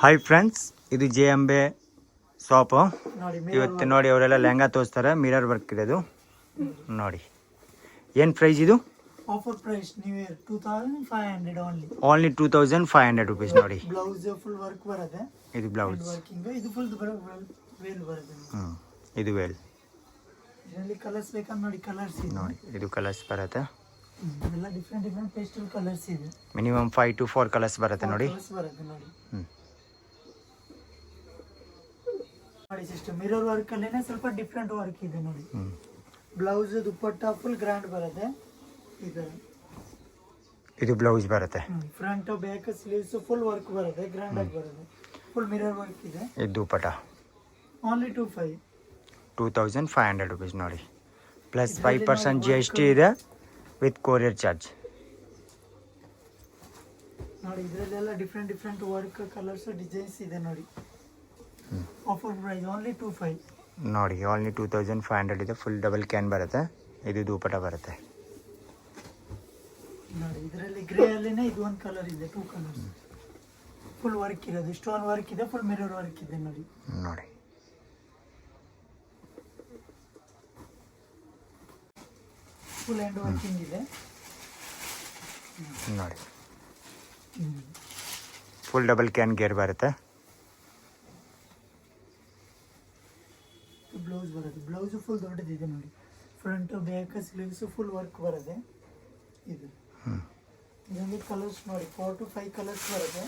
Hi friends, ಇದು J Ambe shop. ಇವತ್ತು ನೋಡಿ ಅವರೆಲ್ಲ ಲೆಹಂಗಾ ತೋರಿಸ್ತಾರೆ. ಮಿರರ್ ವರ್ಕ್ ಇದೆ. ನೋಡಿ ಏನು ಪ್ರೈಸ್ ಇದು? Offer price new year 2500 only 2500 rupees. ನೋಡಿ ಬ್ಲೌಸ್ ಫುಲ್ ವರ್ಕ್ ಬರುತ್ತೆ. ಇದು ಬ್ಲೌಸ್ ವರ್ಕಿಂಗ್, ಇದು ಫುಲ್ ವೇಲ್ ಬರುತ್ತೆ. ಇದು ವೇಲ್. ಇದರಲ್ಲಿ ಕಲರ್ಸ್ ಬೇಕಂದ್ರೆ ನೋಡಿ, ಕಲರ್ಸ್ ಇದೆ. ನೋಡಿ ಇದು ಕಲರ್ಸ್ ಬರುತ್ತೆ. ಎಲ್ಲ ಡಿಫ್ರೆಂಟ್ ಪೇಸ್ಟಲ್ ಕಲರ್ಸ್ ಇದೆ. ಮಿನಿಮಮ್ 5 to 4 ಕಲರ್ಸ್ ಬರುತ್ತೆ. ನೋಡಿ ಬರುತ್ತೆ ನೋಡಿ. ನೋಡಿ ಸಿಸ್ಟಮ್ ಮಿರರ್ ವರ್ಕ್ ಅಲ್ಲೇನೆ ಸ್ವಲ್ಪ ಡಿಫ್ರೆಂಟ್ ವರ್ಕ್ ಇದೆ ನೋಡಿ. ಬ್ಲೌಸ್ ದುಪ್ಪಟ್ಟ ಫುಲ್ ಗ್ರ್ಯಾಂಡ್ ಬರುತ್ತೆ. ಇದು ಬ್ಲೌಸ್ ಬರುತ್ತೆ. Front back sleeves full work ಬರುತ್ತೆ, ಗ್ರ್ಯಾಂಡ್ ಆಗಿ ಬರುತ್ತೆ. ಫುಲ್ ಮಿರರ್ ವರ್ಕ್ ಇದೆ. ಇದು ದುಪ್ಪಟ್ಟ ಓನ್ಲಿ 2500 rupees. ನೋಡಿ ಪ್ಲಸ್ 5% GST ಇದೆ ವಿತ್ ಕೊರಿಯರ್ ಚಾರ್ಜ್. ನೋಡಿ ಇದರಲ್ಲೆಲ್ಲ ಡಿಫ್ರೆಂಟ್ ವರ್ಕ್ ಕಲರ್ಸ್ ಡಿಸೈನ್ಸ್ ಇದೆ ನೋಡಿ. Offer price only 2500. ನೋಡಿ ಓನ್ಲಿ 2500 ಇದೆ. ಫುಲ್ ಡಬಲ್ ಕ್ಯಾನ್ ಬರುತ್ತೆ. ಇದು ದುಪ್ಪಟ್ಟ ಬರುತ್ತೆ. ನೋಡಿ ಇದರಲ್ಲಿ ಗ್ರೇ ಅಲ್ಲಿನೇ ಇದು ಒಂದು ಕಲರ್ ಇದೆ, 2 ಕಲರ್ಸ್ ಫುಲ್ ವರ್ಕ್ ಇರೋದು. ಸ್ಟೋನ್ ವರ್ಕ್ ಇದೆ, ಫುಲ್ ಮಿರರ್ ವರ್ಕ್ ಇದೆ ನೋಡಿ. ನೋಡಿ ಫುಲ್ ಹ್ಯಾಂಡ್ ವರ್ಕಿಂಗ್ ಇದೆ. ನೋಡಿ ಫುಲ್ ಡಬಲ್ ಕ್ಯಾನ್ ಗೇರ್ ಬರುತ್ತೆ. ಬ್ಲೌಸ್ ಬರುತ್ತೆ. ಬ್ಲೌಸ್ ಫುಲ್ ದೊಡ್ಡದಿದೆ ನೋಡಿ. Front back sleeves full work ಬರುತ್ತೆ. ಇದೊಂದು ಕಲರ್ಸ್ ನೋಡಿ, 4 to 5 ಕಲರ್ಸ್ ಬರುತ್ತೆ.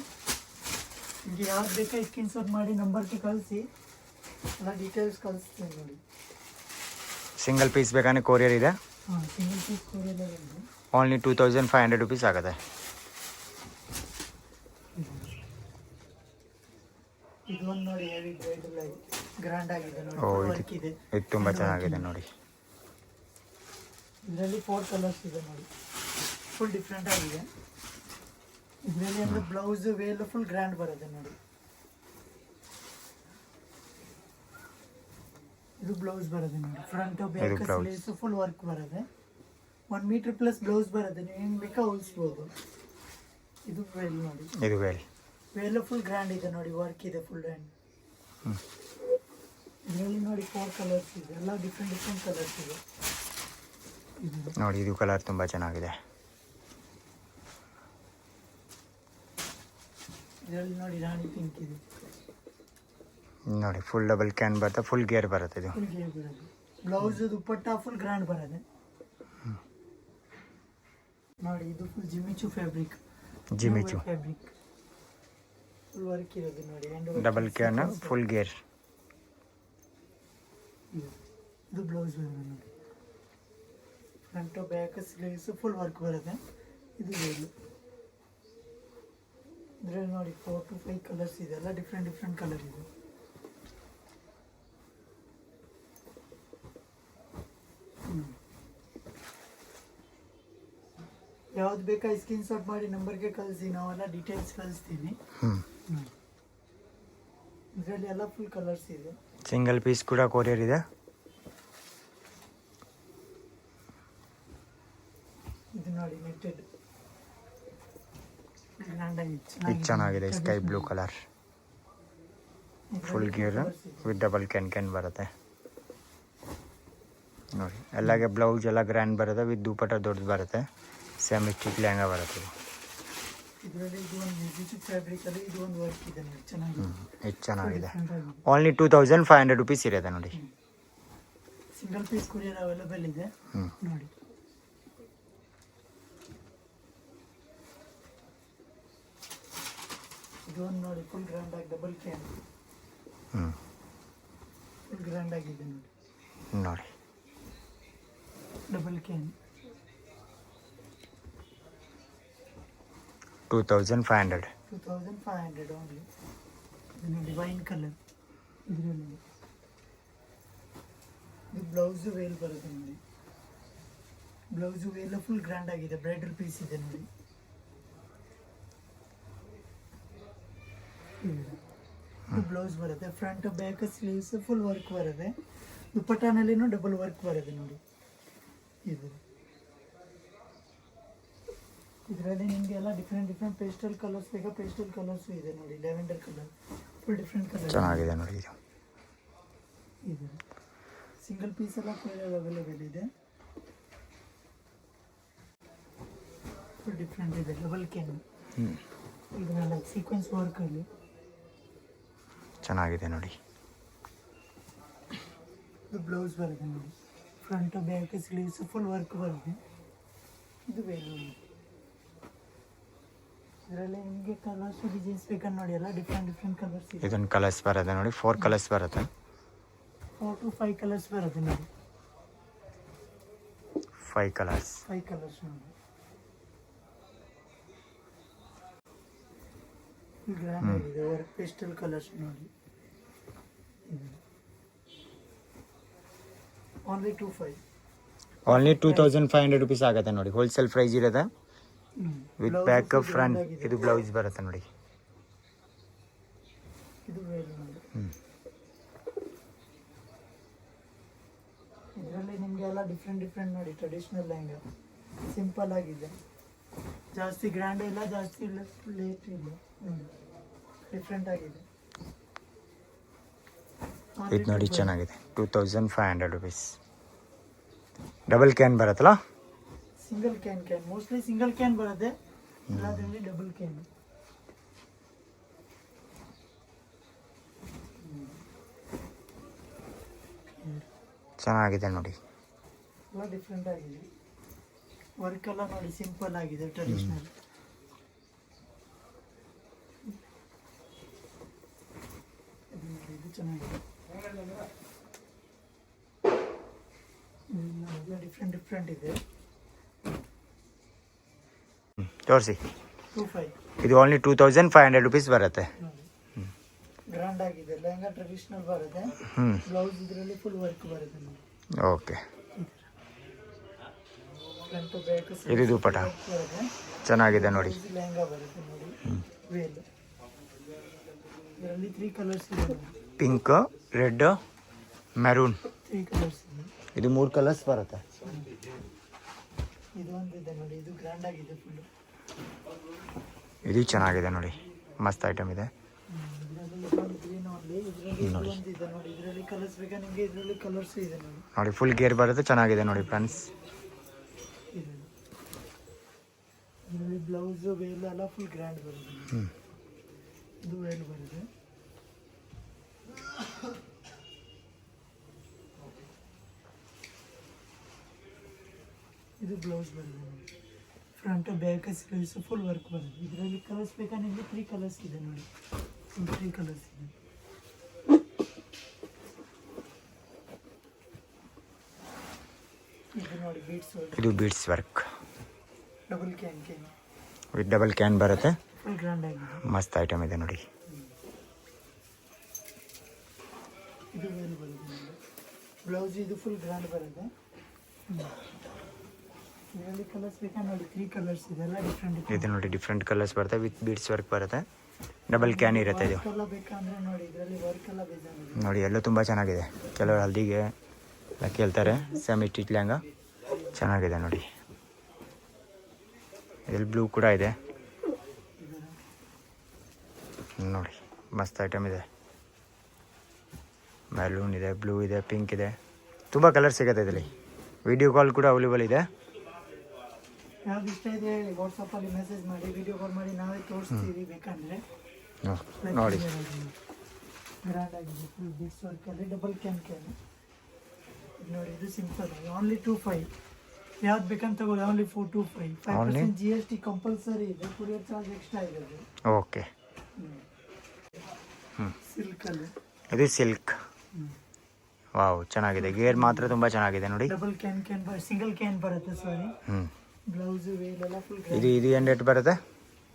ನಿಮಗೆ ಯಾವ್ದು ಬೇಕಾ ಸ್ಕ್ರೀನ್ ಶಾಟ್ ಮಾಡಿ ನಂಬರ್ಗೆ ಕಳಿಸಿ, ಎಲ್ಲ ಡೀಟೇಲ್ಸ್ ಕಳಿಸ್ತೀನಿ ನೋಡಿ. ಸಿಂಗಲ್ ಪೀಸ್ ಬೇಕಾದ್ರೆ ಕೊರಿಯರ್ ಇದೆ. ಸಿಂಗಲ್ ಪೀಸ್ ಕೊರಿಯರ್ ಇದೆ. ಓನ್ಲಿ 2500 rupees ಆಗುತ್ತೆ. ಇದು ಒಂದು ನೋಡಿ, ಹೆವಿ ಬ್ರೈಡಲ್ ಆಗಿ ಗ್ರ್ಯಾಂಡ್ ಆಗಿದೆ ನೋಡಿ. ವರ್ಕ್ ಇದೆ. ಇದು ತುಂಬ ಚೆನ್ನಾಗಿದೆ ನೋಡಿ. ಇದರಲ್ಲಿ 4 ಕಲರ್ಸ್ ಇದೆ ನೋಡಿ. ಫುಲ್ ಡಿಫ್ರೆಂಟ್ ಆಗಿದೆ. ಇದರಲ್ಲಿ ಅಂದ್ರೆ ಬ್ಲೌಸ್ ವೇಲ್ ಫುಲ್ ಗ್ರ್ಯಾಂಡ್ ಬರುತ್ತೆ ನೋಡಿ. ಇದು ಬ್ಲೌಸ್ ಬರುತ್ತೆ ನೋಡಿ. Front back sleeves full work ಬರುತ್ತೆ. 1 ಮೀಟರ್ ಪ್ಲಸ್ ಬ್ಲೌಸ್ ಬರುತ್ತೆ. ನೀವು ಹೆಂಗ್ ಬೇಕಾ ಹೊಲಿಸ್ಬೋದು. ಇದು ವೇಲ್ ನೋಡಿ. ಇದು ವೇಲ್ ಫುಲ್ ಗ್ರ್ಯಾಂಡ್ ಇದೆ ನೋಡಿ. ವರ್ಕ್ ಇದೆ ಫುಲ್ ಹ್ಯಾಂಡ್. ಇದರಲ್ಲಿ ನೋಡಿ 4 ಕಲರ್ಸ್ ಇದೆ. ಎಲ್ಲ ಡಿಫ್ರೆಂಟ್ ಕಲರ್ಸ್ ಇದೆ ನೋಡಿ. ಇದು ಕಲರ್ ತುಂಬ ಚೆನ್ನಾಗಿದೆ. ಇದರಲ್ಲಿ ನೋಡಿ ರಾಣಿ ಪಿಂಕ್ ಇದೆ ನೋಡಿ. ಫುಲ್ ಡಬಲ್ ಕ್ಯಾನ್ ಬರುತ್ತೆ, ಫುಲ್ ಗೇರ್ ಬರುತ್ತೆ. ಇದು ಫುಲ್ ಗೇರ್ ಬರುತ್ತೆ. ಬ್ಲೌಸ್ ದುಪ್ಪಟ್ಟ ಫುಲ್ ಗ್ರ್ಯಾಂಡ್ ಬರುತ್ತೆ ನೋಡಿ. ಇದು ಫುಲ್ ಜಿಮಿಚು ಫ್ಯಾಬ್ರಿಕ್ ಫುಲ್ ವರ್ಕ್ ಇರೋದು ನೋಡಿ. Double can full gear. ಇದು ಬ್ಲೌಸ್ ಬರುತ್ತೆ ನೋಡಿ. Front back sleeves full work ಬರುತ್ತೆ. ಇದು ವೇಲ್. ಇದರಲ್ಲಿ ನೋಡಿ 4 to 5 ಕಲರ್ಸ್ ಇದೆ. ಎಲ್ಲ ಡಿಫ್ರೆಂಟ್ ಕಲರ್ ಇದೆ. ಯಾವ್ದು ಬೇಕಾ ಸ್ಕ್ರೀನ್ ಶಾಟ್ ಮಾಡಿ ನಂಬರ್ಗೆ ಕಳಿಸಿ, ನಾವೆಲ್ಲ ಡೀಟೇಲ್ಸ್ ಕಳಿಸ್ತೀನಿ. ಇದರಲ್ಲಿ ಎಲ್ಲ ಫುಲ್ ಕಲರ್ಸ್ ಇದೆ. ಸಿಂಗಲ್ ಪೀಸ್ ಕೂಡ ಕೊರಿಯರ್ ಇದೆ. ಇದು ನೋಡಿ ನೆಟ್ಟೆಡ್ ಚೆನ್ನಾಗಿದೆ. Sky blue colour full gear with double can ಬರುತ್ತೆ ನೋಡಿ. ಎಲ್ಲಗೆ ಬ್ಲೌಸ್ ಎಲ್ಲ ಗ್ರ್ಯಾಂಡ್ ಬರುತ್ತೆ. ವಿತ್ ದುಪ್ಪಟ್ಟ ದೊಡ್ಡದು ಬರುತ್ತೆ. ಸೇಮ್ ಸ್ಟಿಕ್ ಲೆಹಂಗಾ ಬರುತ್ತೆ. ಇದರಲ್ಲಿ ಇದು ಒಂದು ಮ್ಯೂಸಿಕ್ ಫ್ಯಾಬ್ರಿಕ್ ಅಲ್ಲಿ ಇದು ಒಂದು ವರ್ಕ್ ಇದೆ ನೋಡಿ. ಚೆನ್ನಾಗಿದೆ. ಓನ್ಲಿ 2500 rupees ಇರುತ್ತೆ ನೋಡಿ. ಸಿಂಗಲ್ ಪೀಸ್ ಕೊರಿಯರ್ ಅವೈಲೇಬಲ್ ಇದೆ ನೋಡಿ. ಇದು ಒಂದು ನೋಡಿ ಫುಲ್ ಗ್ರ್ಯಾಂಡ್ ಆಗಿ ಡಬಲ್ ಕ್ಯಾನ್ ಫುಲ್ ಗ್ರ್ಯಾಂಡ್ ಆಗಿದೆ ನೋಡಿ. Double can 2500 only. ಇದು ನೋಡಿ ವೈನ್ ಕಲರ್. ಇದರಲ್ಲಿ ಇದು ಬ್ಲೌಸ್ ವೇಲ್ ಬರುತ್ತೆ ನೋಡಿ. ಬ್ಲೌಸ್ ವೇಲ್ ಫುಲ್ ಗ್ರ್ಯಾಂಡ್ ಆಗಿದೆ. ಬ್ರೈಡಲ್ ಪೀಸ್ ಇದೆ ನೋಡಿ. ಇದು ಬ್ಲೌಸ್ ಬರುತ್ತೆ. Front back sleeves full work ಬರುತ್ತೆ. ದುಪ್ಪಟ್ಟನಲ್ಲಿನೂ ಡಬಲ್ ವರ್ಕ್ ಬರುತ್ತೆ ನೋಡಿ. ಇದು ಇದರಲ್ಲಿ ನಿಮಗೆಲ್ಲ ಡಿಫ್ರೆಂಟ್ ಪೇಸ್ಟಲ್ ಕಲರ್ಸ್ ಬೇಕಾ, ಪೇಸ್ಟಲ್ ಕಲರ್ಸು ಇದೆ ನೋಡಿ. Lavender colour full different colour ಚೆನ್ನಾಗಿದೆ ನೋಡಿ ಇದು. ಇದೆ ಸಿಂಗಲ್ ಪೀಸ್ ಎಲ್ಲ ಕಲರ್ ಅವೈಲೇಬಲ್ ಇದೆ. ಫುಲ್ ಡಿಫ್ರೆಂಟ್ ಇದೆ, ಡಬಲ್ ಕ್ಯಾನ್. ಇದನ್ನೆಲ್ಲ ಸೀಕ್ವೆನ್ಸ್ ವರ್ಕಲ್ಲಿ ಚೆನ್ನಾಗಿದೆ ನೋಡಿ. ಇದು ಬ್ಲೌಸ್ ಬರುತ್ತೆ ನೋಡಿ, front back sleeves full work ಬರುತ್ತೆ. ಇದು ವೇಲು. ಇದರಲ್ಲಿ ನಿಮಗೆ ಕಲರ್ಸ್ ಡಿಸೈನ್ಸ್ ಬೇಕಂತ ನೋಡಿ, ಎಲ್ಲ ಡಿಫ್ರೆಂಟ್ ಕಲರ್ಸ್ ಇದೆ. ಇದೊಂದು ಕಲರ್ಸ್ ಬರುತ್ತೆ ನೋಡಿ, 4 ಕಲರ್ಸ್ ಬರುತ್ತೆ. 4 to 5 ಕಲರ್ಸ್ ಬರುತ್ತೆ ನೋಡಿ. 5 ಕಲರ್ಸ್ ನೋಡಿ. ಗ್ರ್ಯಾಂಡ್ ಆಗಿದೆ ವರ್ಕ್, ಪೇಸ್ಟಲ್ ಕಲರ್ಸ್ ನೋಡಿ. ಓನ್ಲಿ 2500 rupees ಆಗುತ್ತೆ ನೋಡಿ. ಹೋಲ್ಸೇಲ್ ಪ್ರೈಸ್ ಇರುತ್ತೆ ವಿತ್ ಬ್ಯಾಕ್ ಫ್ರಂಟ್. ಇದು ಬ್ಲೌಸ್ ಬರುತ್ತೆ ನೋಡಿ. ಇದು ವೇಲು ನೋಡಿ. ಇದರಲ್ಲಿ ನಿಮಗೆ ಎಲ್ಲ ಡಿಫ್ರೆಂಟ್ ನೋಡಿ. ಟ್ರೆಡಿಷನಲ್ ಲೆಹಂಗಾ ಸಿಂಪಲ್ ಆಗಿದೆ, ಜಾಸ್ತಿ ಗ್ರ್ಯಾಂಡ್ ಇಲ್ಲ, ಜಾಸ್ತಿ ಲೇಟ್ ಇಲ್ಲ, ಡಿಫ್ರೆಂಟ್ ಆಗಿದೆ. ಇದು ನೋಡಿ ಚೆನ್ನಾಗಿದೆ. 2500 rupees. ಡಬಲ್ ಕ್ಯಾನ್ ಬರುತ್ತಲ್ಲ, single can mostly single can ಬರುತ್ತೆ, ಇಲ್ಲದ್ರಲ್ಲಿ ಡಬಲ್ ಕ್ಯಾನ್. ಚೆನ್ನಾಗಿದೆ ನೋಡಿ. ಎಲ್ಲ ಡಿಫ್ರೆಂಟ್ ಆಗಿದೆ, ವರ್ಕ್ ಎಲ್ಲ ನೋಡಿ ಸಿಂಪಲ್ ಆಗಿದೆ, ಟ್ರೆಡಿಷನಲ್. ಇದು ಚೆನ್ನಾಗಿದೆ, ಡಿಫ್ರೆಂಟ್ ಇದೆ. ತೋರಿಸಿ. 25 ಇದು ಓನ್ಲಿ 2500 rupees ಬರುತ್ತೆ. ಗ್ರ್ಯಾಂಡ್ ಆಗಿದೆ, ಲೆಹಂಗಾ ಟ್ರೆಡಿಷನಲ್ ಬರುತ್ತೆ. ಬ್ಲೌಸ್ ಇದರಲ್ಲಿ ಫುಲ್ ವರ್ಕ್ ಬರುತ್ತೆ ನೋಡಿ. ಓಕೆ. ಫ್ರಂಟ್ ಬ್ಯಾಕ್ ಇದು ದುಪಟ ಚೆನ್ನಾಗಿದೆ ನೋಡಿ. ಲೆಹಂಗಾ ಬರುತ್ತೆ ನೋಡಿ, ವೇಲ್. ಇದರಲ್ಲಿ 3 ಕಲರ್ಸ್ ಇದೆ, ಪಿಂಕ್, ರೆಡ್, ಮೆರೂನ್. 3 ಕಲರ್ಸ್ ಇದೆ. ಇದು 3 ಕಲರ್ಸ್ ಬರುತ್ತೆ. ಇದು ಒಂದಿದೆ ನೋಡಿ, ಇದು ಗ್ರ್ಯಾಂಡ್ ಆಗಿದೆ ಫುಲ್. ಇದು ಚೆನ್ನಾಗಿದೆ ನೋಡಿ, ಮಸ್ತ್ ಐಟಮ್ ಇದೆ ನೋಡಿ. ಇದರಲ್ಲಿ ಕಲರ್ಸ್ ಬೇಕಾ ನಿಮಗೆ, ಇದರಲ್ಲಿ ಕಲರ್ಸ್ ಇದೆ ನೋಡಿ. ನೋಡಿ ಫುಲ್ ಗೇರ್ ಬರುತ್ತೆ, ಚೆನ್ನಾಗಿದೆ ನೋಡಿ ಫ್ರೆಂಡ್ಸ್. ಇದರಲ್ಲಿ ಬ್ಲೌಸ್ ವೇಲ್ ಎಲ್ಲ ಫುಲ್ ಗ್ರ್ಯಾಂಡ್ ಬರುತ್ತೆ. ಇದು ವೇಲ್ ಬರುತ್ತೆ. ಇದು ಬ್ಲೌಸ್ ಬರುತ್ತೆ ನೋಡಿ, front back sleeves full work ಬರುತ್ತೆ. ಇದರಲ್ಲಿ ಕಲರ್ಸ್ ಬೇಕಾ ನಿಮಗೆ, 3 ಕಲರ್ಸ್ ಇದೆ ನೋಡಿ, 3 ಕಲರ್ಸ್ ಇದೆ. ಇದು ನೋಡಿ ಬೀಡ್ಸ್ ವರ್ಕ್, ಇದು beads work double can with double can ಬರುತ್ತೆ. ಫುಲ್ ಗ್ರ್ಯಾಂಡ್ ಆಗಿದೆ, ಮಸ್ತ್ ಐಟಮ್ ಇದೆ ನೋಡಿ. ಇದು ವೇಲ್ ಬರುತ್ತೆ ನೋಡಿ, ಬ್ಲೌಸ್ ಇದು ಫುಲ್ ಗ್ರ್ಯಾಂಡ್ ಬರುತ್ತೆ. ಇದರಲ್ಲಿ ಕಲರ್ಸ್ ಬೇಕಾ ನೋಡಿ, 3 ಕಲರ್ಸ್ ಇದೆ, ಎಲ್ಲ ಡಿಫ್ರೆಂಟ್. ಇದು ನೋಡಿ ಡಿಫ್ರೆಂಟ್ ಕಲರ್ಸ್ ಬರುತ್ತೆ, ವಿತ್ ಬೀಡ್ಸ್ ವರ್ಕ್ ಬರುತ್ತೆ, ಡಬಲ್ ಕ್ಯಾನ್ ಇರುತ್ತೆ. ಇದು ಎಲ್ಲ ಬೇಕಂದ್ರೆ ನೋಡಿ, ಇದರಲ್ಲಿ ವರ್ಕ್ ಎಲ್ಲ ಬೇಜಾನಿದೆ ನೋಡಿ, ಎಲ್ಲ ತುಂಬ ಚೆನ್ನಾಗಿದೆ. ಕೆಲವರು ಹಲ್ದಿಗೆ ಎಲ್ಲ ಕೇಳ್ತಾರೆ. ಸೆಮಿ ಸ್ಟಿಚ್ ಲೆಹಂಗಾ ಚೆನ್ನಾಗಿದೆ ನೋಡಿ. ಇಲ್ಲಿ ಬ್ಲೂ ಕೂಡ ಇದೆ ನೋಡಿ, ಮಸ್ತ್ ಐಟಮ್ ಇದೆ. ಮೆರೂನ್ ಇದೆ, ಬ್ಲೂ ಇದೆ, ಪಿಂಕ್ ಇದೆ, ತುಂಬ ಕಲರ್ ಸಿಗುತ್ತೆ ಇದರಲ್ಲಿ. ವಿಡಿಯೋ ಕಾಲ್ ಕೂಡ ಅವೈಲೇಬಲ್ ಇದೆ. ಯಾವ್ದು ಇಷ್ಟ ಇದೆ ಹೇಳಿ, ವಾಟ್ಸಪ್ಪಲ್ಲಿ ಮೆಸೇಜ್ ಮಾಡಿ, ವಿಡಿಯೋ ಕಾಲ್ ಮಾಡಿ, ನಾವೇ ತೋರಿಸ್ತೀವಿ ಬೇಕಂದ್ರೆ ನೋಡಿ. ಗ್ರ್ಯಾಂಡ್ ಆಗಿದೆ, ಫುಲ್ ಬೀಡ್ಸ್ ವರ್ಕಲ್ಲಿ ಡಬಲ್ ಕ್ಯಾನ್ ನೋಡಿ. ಇದು ಸಿಂಪಲ್, ಓನ್ಲಿ 25. ಯಾವ್ದು ಬೇಕಂತ ತಗೊಳ್ಳಿ, ಓನ್ಲಿ 425. 5% GST ಕಂಪಲ್ಸರಿ ಇದೆ, ಕೊರಿಯರ್ ಚಾರ್ಜ್ ಎಕ್ಸ್ಟ್ರಾ ಇದೆ. ಓಕೆ. ಸಿಲ್ಕಲ್ಲಿ ಇದು ಸಿಲ್ಕ್. ವಾವ್, ಚೆನ್ನಾಗಿದೆ. ಗೇರ್ ಮಾತ್ರ ತುಂಬ ಚೆನ್ನಾಗಿದೆ ನೋಡಿ. ಡಬಲ್ ಕ್ಯಾನ್ ಸಿಂಗಲ್ ಕ್ಯಾನ್ ಬರುತ್ತೆ, ಸಾರಿ. ಬ್ಲೌಸ್ ವೇಲ್ ಎಲ್ಲ ಫುಲ್. ಇದು ಏನು ರೇಟ್ ಬರುತ್ತೆ?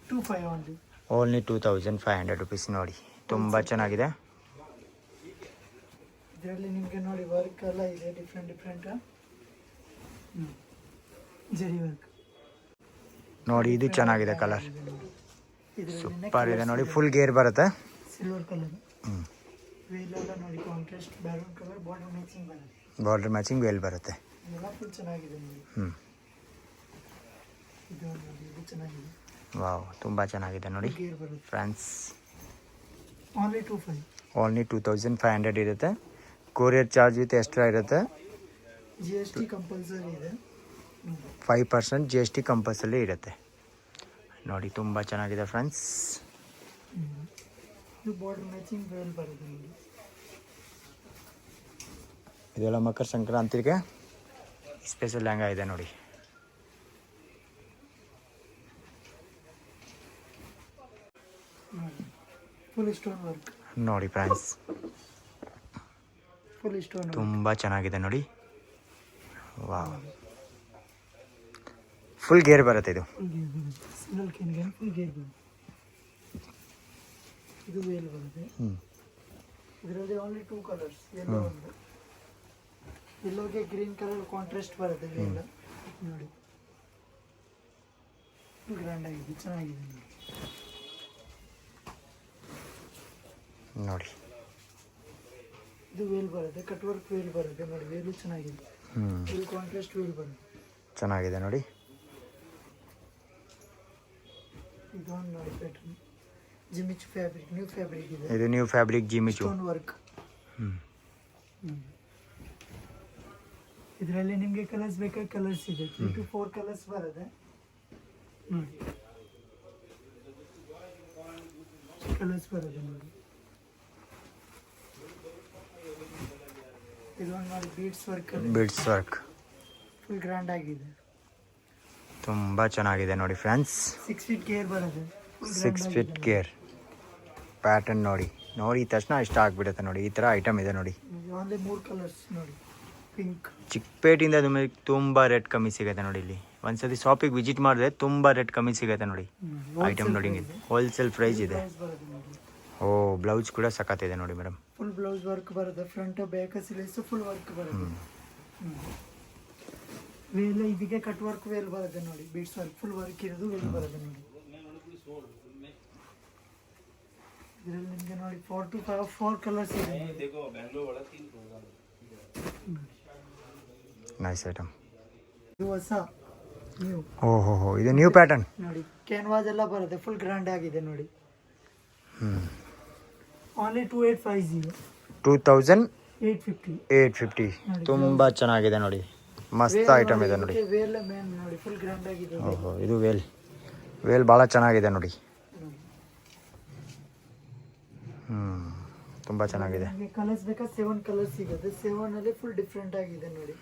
25 ಓನ್ಲಿ 2500 rupees ನೋಡಿ, ತುಂಬ ಚೆನ್ನಾಗಿದೆ. ಇದರಲ್ಲಿ ನಿಮಗೆ ನೋಡಿ ವರ್ಕ್ ಎಲ್ಲ ಇದೆ, ಡಿಫ್ರೆಂಟ್ ಜರಿ ವರ್ಕ್ ನೋಡಿ. ಇದು ಚೆನ್ನಾಗಿದೆ, ಕಲರ್ ಸೂಪರ್ ಇದೆ ನೋಡಿ. ಫುಲ್ ಗೇರ್ ಬರುತ್ತೆ, ಸಿಲ್ವರ್ ಕಲರ್. ವೇಲ್ ಎಲ್ಲ ನೋಡಿ, contrast barren colour, border matching ಬರುತ್ತೆ. ಬಾರ್ಡರ್ ಮ್ಯಾಚಿಂಗ್ ವೇಲ್ ಬರುತ್ತೆ. ಎಲ್ಲ ಫುಲ್ ಚೆನ್ನಾಗಿದೆ ನೋಡಿ. ಇದು ನೋಡಿ, ಇದು ಚೆನ್ನಾಗಿದೆ. ವಾವ್, ತುಂಬ ಚೆನ್ನಾಗಿದೆ ನೋಡಿ ಗೇರ್ ಬರುತ್ತೆ. ಫ್ರೆಂಡ್ಸ್. ಓನ್ಲಿ 25. ಓನ್ಲಿ 2500 ಇರುತ್ತೆ. ಕೊರಿಯರ್ ಚಾರ್ಜ್ ವಿತ್ ಎಕ್ಸ್ಟ್ರಾ ಇರುತ್ತೆ. GST ಕಂಪಲ್ಸರಿ ಇದೆ. 5% GST ಕಂಪಲ್ಸರಿ ಇರುತ್ತೆ ನೋಡಿ. ತುಂಬ ಚೆನ್ನಾಗಿದೆ ಫ್ರೆಂಡ್ಸ್. ಇದು ಬಾರ್ಡರ್ ಮ್ಯಾಚಿಂಗ್ ವೇಲ್ ಬರುತ್ತೆ ನೋಡಿ. ಇದೆಲ್ಲ ಮಕರ ಸಂಕ್ರಾಂತಿಗೆ ಸ್ಪೆಷಲ್ ಲೆಹಂಗಾ ಇದೆ ನೋಡಿ. ಫುಲ್ ಸ್ಟೋನ್ ವರ್ಕ್ ನೋಡಿ ಫ್ರೆಂಡ್ಸ್, ಫುಲ್ ಸ್ಟೋನ್ ತುಂಬ ಚೆನ್ನಾಗಿದೆ ನೋಡಿ. ವಾವ್, ಫುಲ್ ಗೇರ್ ಬರುತ್ತೆ ಇದು. ಫುಲ್ ಗೇರ್ ಬರುತ್ತೆ. ಸಿಂಗಲ್ ಕ್ಯಾನ್ಗೆ ಫುಲ್ ಗೇರ್ ಬರುತ್ತೆ. ಇದು ವೇಲ್ ಬರುತ್ತೆ. ಇದರಲ್ಲಿ ಓನ್ಲಿ 2 ಕಲರ್ಸ್. ಎಲ್ಲೋ ಒಂದು, ಎಲ್ಲೋಗೆ ಗ್ರೀನ್ ಕಲರ್ ಕಾಂಟ್ರಾಸ್ಟ್ ಬರುತ್ತೆ ವೇಲ್ ನೋಡಿ. ಗ್ರ್ಯಾಂಡ್ ಆಗಿದೆ, ಚೆನ್ನಾಗಿದೆ ನೋಡಿ. ಇದು ವೇಲ್ ಬರುತ್ತೆ, ಕಟ್ ವರ್ಕ್ ವೇಲ್ ಬರುತ್ತೆ ನೋಡಿ. ವೇಲು ಚೆನ್ನಾಗಿದೆ. ಇದು ಕಾಂಟ್ರಾಸ್ಟ್ ವೇಲ್ ಬರುತ್ತೆ, ಚೆನ್ನಾಗಿದೆ ನೋಡಿ. ಇದು ಒಂದು ನೋಡಿ ಪ್ಯಾಟರ್ನ್. ಜಿಮಿಚ್ ಫ್ಯಾಬ್ರಿಕ್, ನ್ಯೂ ಫ್ಯಾಬ್ರಿಕ್ ಇದೆ. ಇದು ನ್ಯೂ ಫ್ಯಾಬ್ರಿಕ್ ಜಿಮಿಚು ಸ್ಟೋನ್ ವರ್ಕ್. ಇದರಲ್ಲಿ ನಿಮಗೆ ಕಲರ್ಸ್ ಬೇಕಾದ ಕಲರ್ಸ್ ಇದೆ. 3 to 4 ಕಲರ್ಸ್ ಬರುತ್ತೆ ನೋಡಿ. ಕಲರ್ಸ್ ಬರುತ್ತೆ ನೋಡಿ. ಇದೊಂದು ನೋಡಿ beads work. Beads work full grand ಆಗಿದೆ, ತುಂಬ ಚೆನ್ನಾಗಿದೆ ನೋಡಿ ಫ್ರೆಂಡ್ಸ್. 6 feet ಗೇರ್ ಬರುತ್ತೆ. 6 feet ಗೇರ್ ಪ್ಯಾಟರ್ನ್ ನೋಡಿ. ನೋಡಿ ತಕ್ಷಣ ಇಷ್ಟ ಆಗ್ಬಿಡುತ್ತೆ ನೋಡಿ. ಈ ಥರ ಐಟಮ್ ಇದೆ ನೋಡಿ. ಓನ್ಲಿ 3 ಕಲರ್ಸ್ ನೋಡಿ. ಪಿಂಕ್. ಚಿಕ್ಕಪೇಟಿಂದ ತುಂಬ ರೇಟ್ ಕಮ್ಮಿ ಸಿಗುತ್ತೆ ನೋಡಿ. ಇಲ್ಲಿ ಒಂದ್ಸತಿ ಶಾಪಿಗೆ ವಿಸಿಟ್ ಮಾಡಿದ್ರೆ ತುಂಬ ರೇಟ್ ಕಮ್ಮಿ ಸಿಗುತ್ತೆ ನೋಡಿ. ಐಟಮ್ ನೋಡಿ, ಹೋಲ್ಸೇಲ್ ಪ್ರೈಸ್ ಇದೆ. ಓ, ಬ್ಲೌಸ್ ಕೂಡ ಸಖತ್ತಿದೆ ನೋಡಿ ಮೇಡಮ್. ಫುಲ್ ಬ್ಲೌಸ್ ವರ್ಕ್ ಬರುತ್ತೆ. Front back sleeves full work ಬರುತ್ತೆ. ವೇಲ್ ಇದಕ್ಕೆ ಕಟ್ ವರ್ಕ್ ವೇಲ್ ಬರುತ್ತೆ ನೋಡಿ. ಬೀಡ್ಸ್ ವರ್ಕ್ ಫುಲ್ ವರ್ಕ್ ಇರೋದು ವೇಲ್ ಬರುತ್ತೆ ನೋಡಿ. ಇದರಲ್ಲಿ ನಿಮಗೆ ನೋಡಿ 4 to 4 ಕಲರ್ಸ್ ಇದೆ. Nice item. ಇದು ಹೊಸ ನ್ಯೂ. ಓಹೋ, ಇದು ನ್ಯೂ ಪ್ಯಾಟರ್ನ್ ನೋಡಿ. ಕ್ಯಾನ್ವಾಸ್ ಎಲ್ಲ ಬರುತ್ತೆ, ಫುಲ್ ಗ್ರ್ಯಾಂಡ್ ಆಗಿದೆ ನೋಡಿ. ಓನ್ಲಿ 2850. 2850. ತುಂಬ ಚೆನ್ನಾಗಿದೆ ನೋಡಿ. ಮಸ್ತ್ ಐಟಮ್ ಇದೆ ನೋಡಿ. ವೇಲ್ ಮೇನ್ ನೋಡಿ, ಫುಲ್ ಗ್ರ್ಯಾಂಡ್ ಆಗಿದೆ. ಓಹೋ, ಇದು ವೇಲ್ ಭಾಳ ಚೆನ್ನಾಗಿದೆ ನೋಡಿ. ತುಂಬ ಚೆನ್ನಾಗಿದೆ. ಕಲರ್ಸ್ ಬೇಕಾ 7 ಕಲರ್ಸ್ ಸಿಗುತ್ತೆ. 7 ಅಲ್ಲಿ ಫುಲ್ ಡಿಫ್ರೆಂಟ್ ಆಗಿದೆ ನೋಡಿ.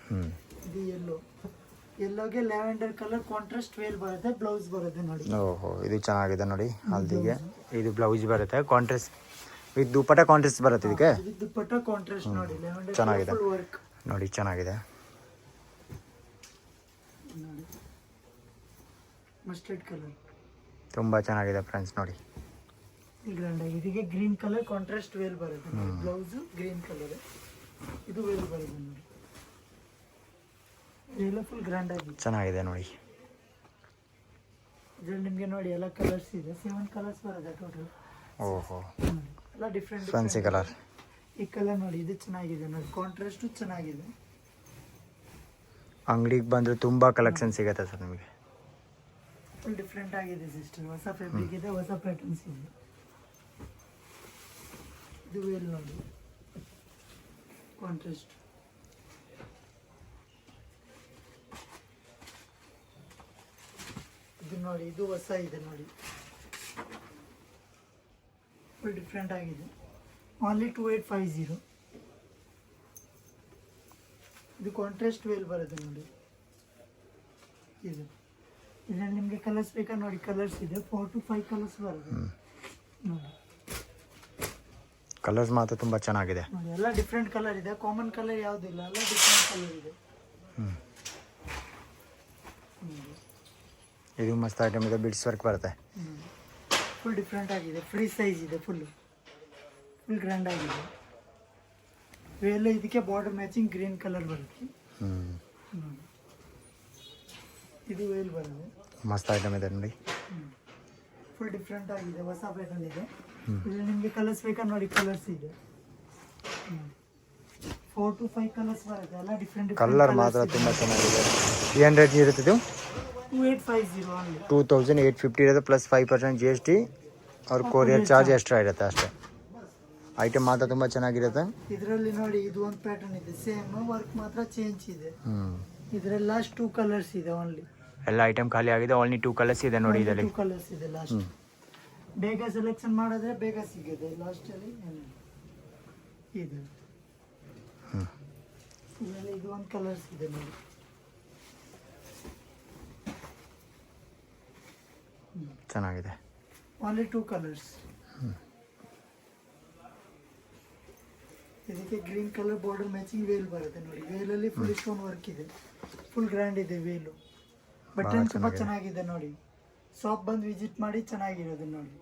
ಇದು ಎಲ್ಲೋಗೆ ಲ್ಯಾವೆಂಡರ್ ಕಲರ್ ಕಾಂಟ್ರಾಸ್ಟ್ ವೇಲ್ ಬರುತ್ತೆ, ಬ್ಲೌಸ್ ಬರುತ್ತೆ ನೋಡಿ. ಓಹೋ, ಇದು ಚೆನ್ನಾಗಿದೆ ನೋಡಿ. ಹಲ್ದಿಗೆ ಇದು ಬ್ಲೌಸ್ ಬರುತ್ತೆ, ಕಾಂಟ್ರಾಸ್ಟ್ ವಿತ್ ದುಪ್ಪಟ್ಟ ಕಾಂಟ್ರಾಸ್ಟ್ ಬರುತ್ತೆ ಇದಕ್ಕೆ. ದುಪ್ಪಟ್ಟ ಕಾಂಟ್ರಾಸ್ಟ್ ನೋಡಿ. ಲ್ಯಾವೆಂಡರ್ ಚೆನ್ನಾಗಿದೆ ಫುಲ್ ವರ್ಕ್ ನೋಡಿ, ಚೆನ್ನಾಗಿದೆ. ನೋಡಿ ಮಸ್ಟರ್ಡ್ ಕಲರ್ ತುಂಬ ಚೆನ್ನಾಗಿದೆ ಫ್ರೆಂಡ್ಸ್ ನೋಡಿ. ಗ್ರ್ಯಾಂಡ್ ಆಗಿದೆ. ಇದಕ್ಕೆ ಗ್ರೀನ್ ಕಲರ್ ಕಾಂಟ್ರಾಸ್ಟ್ ವೇಲ್ ಬರುತ್ತೆ ನೋಡಿ. ಬ್ಲೌಸ್ ಗ್ರೀನ್ ಕಲರ್, ಇದು ವೇಲ್ ಬರುತ್ತೆ ನೋಡಿ. ಇದೆಲ್ಲ ಫುಲ್ ಗ್ರ್ಯಾಂಡ್ ಆಗಿದೆ, ಚೆನ್ನಾಗಿದೆ ನೋಡಿ. ಇದರಲ್ಲಿ ನಿಮಗೆ ನೋಡಿ ಎಲ್ಲ ಕಲರ್ಸ್ ಇದೆ. 7 ಕಲರ್ಸ್ ಬರುತ್ತೆ ಟೋಟಲ್. ಓಹೋ, ಎಲ್ಲ ಡಿಫ್ರೆಂಟ್ ಫ್ಯಾನ್ಸಿ ಕಲರ್. ಈ ಕಲರ್ ನೋಡಿ, ಇದು ಚೆನ್ನಾಗಿದೆ ನೋಡಿ. ಕಾಂಟ್ರಾಸ್ಟು ಚೆನ್ನಾಗಿದೆ. ಅಂಗಡಿಗೆ ಬಂದರೆ ತುಂಬ ಕಲೆಕ್ಷನ್ ಸಿಗುತ್ತೆ ಸರ್ ನಿಮಗೆ. ಫುಲ್ ಡಿಫ್ರೆಂಟ್ ಆಗಿದೆ ಸಿಸ್ಟರ್. ಹೊಸ ಫ್ಯಾಬ್ರಿಕ್ ಇದೆ, ಹೊಸ ಪ್ಯಾಟರ್ನ್ಸ್ ಇದೆ. ಇದು ವೇಲ್ ನೋಡಿ, ಕಾಂಟ್ರಾಸ್ಟ್. ಇದು ನೋಡಿ, ಇದು ಹೊಸ ಇದೆ ನೋಡಿ. ಫುಲ್ ಡಿಫ್ರೆಂಟ್ ಆಗಿದೆ. ಓನ್ಲಿ 2850. ಇದು ಕಾಂಟ್ರಾಸ್ಟ್ ವೇಲ್ ಬರುತ್ತೆ ನೋಡಿ. ಇದು ಇದರಲ್ಲಿ ನಿಮಗೆ ಕಲರ್ಸ್ ಬೇಕಾ ನೋಡಿ. ಕಲರ್ಸ್ ಇದೆ, 4 to 5 ಕಲರ್ಸ್ ಬರುತ್ತೆ ನೋಡಿ. ಕಲರ್ಸ್ ಮಾತ್ರ ತುಂಬ ಚೆನ್ನಾಗಿದೆ ನೋಡಿ. ಎಲ್ಲ ಡಿಫ್ರೆಂಟ್ ಕಲರ್ ಇದೆ, ಕಾಮನ್ ಕಲರ್ ಯಾವುದಿಲ್ಲ, ಎಲ್ಲ ಡಿಫ್ರೆಂಟ್ ಕಲರ್ ಇದೆ. ಇದು ಮಸ್ತ್ ಐಟಮ್ ಇದೆ. ಬಿಡ್ಸ್ ವರ್ಕ್ ಬರುತ್ತೆ. ಫುಲ್ ಡಿಫ್ರೆಂಟ್ ಆಗಿದೆ. ಫ್ರೀ ಸೈಜ್ ಇದೆ. ಫುಲ್ ಗ್ರ್ಯಾಂಡ್ ಆಗಿದೆ. ವೇಲ್ ಇದಕ್ಕೆ ಬಾರ್ಡರ್ ಮ್ಯಾಚಿಂಗ್ ಗ್ರೀನ್ ಕಲರ್ ಬರುತ್ತೆ. ಇದು ವೇಲ್ ಬರುತ್ತೆ. ಮಸ್ತ್ ಐಟಮ್ ಇದೆ ನೋಡಿ. ಫುಲ್ ಡಿಫ್ರೆಂಟ್ ಆಗಿದೆ, ಹೊಸ ಪ್ಯಾಟರ್ನ್ ಇದೆ. ಇದರಲ್ಲಿ ನಿಮಗೆ ಕಲರ್ಸ್ ಬೇಕಾ ನೋಡಿ. ಕಲರ್ಸ್ ಇದೆ 4 to 5 ಕಲರ್ಸ್ ಬರುತ್ತೆ. ಎಲ್ಲ ಡಿಫ್ರೆಂಟ್ ಕಲರ್ ಮಾತ್ರ ತುಂಬ ಚೆನ್ನಾಗಿದೆ. 300 ಇರುತ್ತೆ ಇದು. 2850 only. 2850 ಇರುತ್ತೆ ಪ್ಲಸ್ 5% ಜಿ ಎಸ್ ಟಿ ಅವ್ರ ಕೊರಿಯರ್ ಚಾರ್ಜ್ ಎಕ್ಸ್ಟ್ರಾ ಇರುತ್ತೆ ಅಷ್ಟೇ. ಐಟಮ್ ಮಾತ್ರ ತುಂಬ ಚೆನ್ನಾಗಿರುತ್ತೆ. ಇದರಲ್ಲಿ ನೋಡಿ ಇದು ಒಂದು ಪ್ಯಾಟರ್ನ್ ಇದೆ, ಸೇಮ್ ವರ್ಕ್ ಮಾತ್ರ ಚೇಂಜ್ ಇದೆ. ಹ್ಞೂ ಇದರಲ್ಲಿ ಲಾಸ್ಟ್ 2 ಕಲರ್ಸ್ ಇದೆ ಓನ್ಲಿ. ಎಲ್ಲ ಐಟಮ್ ಖಾಲಿ ಆಗಿದೆ, ಓನ್ಲಿ 2 ಕಲರ್ಸ್ ಇದೆ ನೋಡಿ ಇದರಲ್ಲಿ. 2 ಕಲರ್ಸ್ ಇದೆ ಲಾಸ್ಟ್. ಬೇಗ ಸೆಲೆಕ್ಷನ್ ಮಾಡಿದ್ರೆ ಬೇಗ ಸಿಗುತ್ತೆ. ಲಾಸ್ಟ್ ಅಲ್ಲಿ ಇದು ಇದರಲ್ಲಿ ಇದು ಒಂದು ಕಲರ್ಸ್ ಇದೆ ನೋಡಿ. ಚೆನ್ನಾಗಿದೆ. Only 2 colours. ಇದಕ್ಕೆ green colour border matching veil ಬರುತ್ತೆ ನೋಡಿ. ವೇಲಲ್ಲಿ ಫುಲ್ ಸ್ಟೋನ್ ವರ್ಕ್ ಇದೆ, ಫುಲ್ ಗ್ರ್ಯಾಂಡ್ ಇದೆ ವೇಲು. ಬಟನ್ ತುಂಬ ಚೆನ್ನಾಗಿದೆ ನೋಡಿ. ಶಾಪ್ ಬಂದು ವಿಸಿಟ್ ಮಾಡಿ, ಚೆನ್ನಾಗಿರೋದು ನೋಡಿ.